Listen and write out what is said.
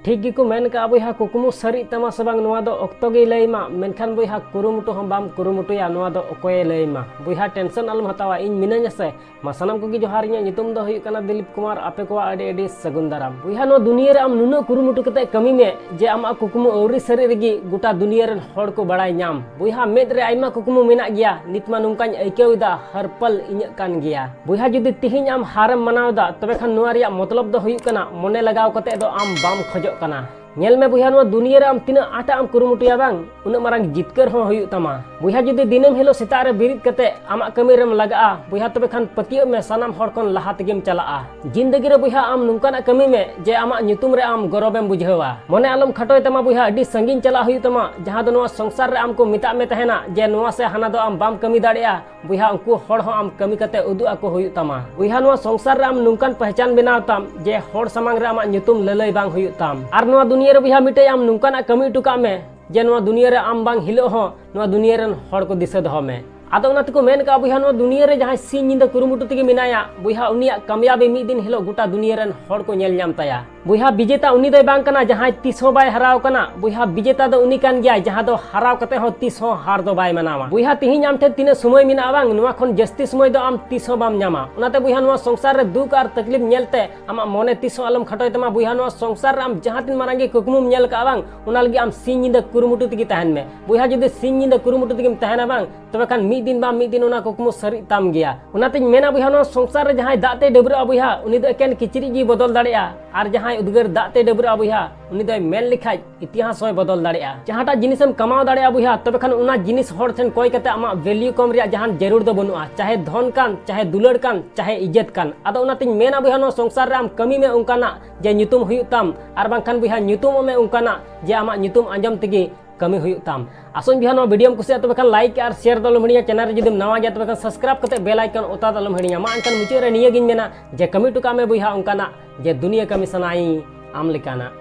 ठीक गिको मेन का बया कुकुमु सारी तमा से बांग नोआ दो ऑक्तो गे लैमा मेनखान बया कुरुमुटु हम बाम कुरुमुटुया नोआ दो ओकोय लैमा बया टेंशन अलम हतावा इन मिनाኛ से मसानम को जोहार इᱧ नितुम दो हुयुग कना दिलीप कुमार आपे को आडे आडे सगुन दाराम बया नो दुनिया रे आम नुनो कुरुमुटु कते कमी में जे आमा कुकुमु औरी सारी रेगी गोटा दुनिया रेन हड़ को बड़ाय ᱧाम बया मेद रे आइमा कुकुमु मेना गया नितमा नुंकाñ आइकेउदा हर पल इᱧ कान गया बया जुदी तिहिñ आम हारम मनावदा तबे खान नोआ रिया मतलब दो हुयुग कना मने लगाव कते दो आम बाम खजो कना नेल में बुया नो दुनिया रे आम तिना आटा आम कुरुमुटुया बांग उना मारंग जितकर हो हुयुग तमा बुया जुदी दिनम हिलो सेता रे बिरिद कते आमा कमी रेम लगा बुया तबे खान पतियो में सानाम हड़ कोन लहा तेगेम चला जिंदगी रे बुया आम नुंकाना कमी में जे आमा nyutum रे आम गौरवम बुझेवा मने आलम खटोय तमा बुया अडी संगीन चला हुयुग तमा जहां दो नोआ संसार रे आम को मिता में तहना जे नोआ से हाना दो आम बाम कमी दाड़िया बुया उनको हड़ हो आम कमी कते उदु आको हुयुग तमा बुया नोआ संसार रे आम नुंकान पहचान बनाव ताम जे हड़ समांग रे आमा nyutum ललय बांग हुयुग ताम आर नोआ दुनिया रे बुया मिटे आम नुंकाना कमी टुका में जे नोआ दुनिया रे आम बांग हिलो हो नोआ दुनिया रेन हड़ को दिसे दो में आदो उनातको मेन का बुया नो दुनिया रे जहां सिन निंदा कुरुमुटु तेगे मिनाया बुया उनिया कामयाबी मिद दिन हिलो गोटा दुनिया रेन हड़ को नेल ᱧाम ताया बुया विजेता उनी दय बांग कना जहां तीस हो बाय हराव कना बुया विजेता दो उनी कान गया जहां दो हराव कते हो तीस हो हार दो बाय मनावा बुया तिहिñ आम ठे तिने समय मिना बांग नोआ खन जस्ती समय दो आम तीस हो बाम ᱧामा उनाते बुया नोआ संसार रे दुख आर तकलीफ नेलते आमा मने तीस हो आलम खटोय तमा बुया नोआ संसार रे आम जहां तिन मारांगे कुकुमुम नेल का बांग उना लगी आम सिन निंदा कुरुमुटु तेगे तहन में बुया जदि सिन निंदा कुरुमुटु तेगेम तहना बांग तबे खान मिद दिन बा मिद दिन उना कुकुमु सरी ताम गया उनातिन मेना बुया नो संसार रे जहां दाते डबरा बुया उनी दो एकेन किचरी जी बदल दाड़िया आर जहां उदगर दाते डबरा बुया उनी दो मेन लिखाय इतिहास होय बदल दाड़िया जहांटा जिनिसम कमाव दाड़िया बुया तबे खान उना जिनिस हड़ ठेन कोय कते आमा वैल्यू कम रिया जहां जरूर दो बनुआ चाहे धन कान चाहे दुलड़ कान चाहे इज्जत कान आदो उनातिन मेना बुया नो संसार रे आम कमी में उनकाना जे nyutum हुयुग ताम आर बांखान बुया nyutum में उनकाना जे आमा nyutum आंजम तेगे कमी हुयुग ताम आसोन बिहा नो वीडियो कुसिया तबे खान लाइक और शेयर दलम हड़िया चैनल रे जदिम नवा गया तबे खान सब्सक्राइब कते बेल आइकन ओता दलम हड़िया मा अनकन मुचे रे निया गिन मेना जे कमी टुका में बुया उनकाना जे दुनिया कमी सनाई आम लिकाना।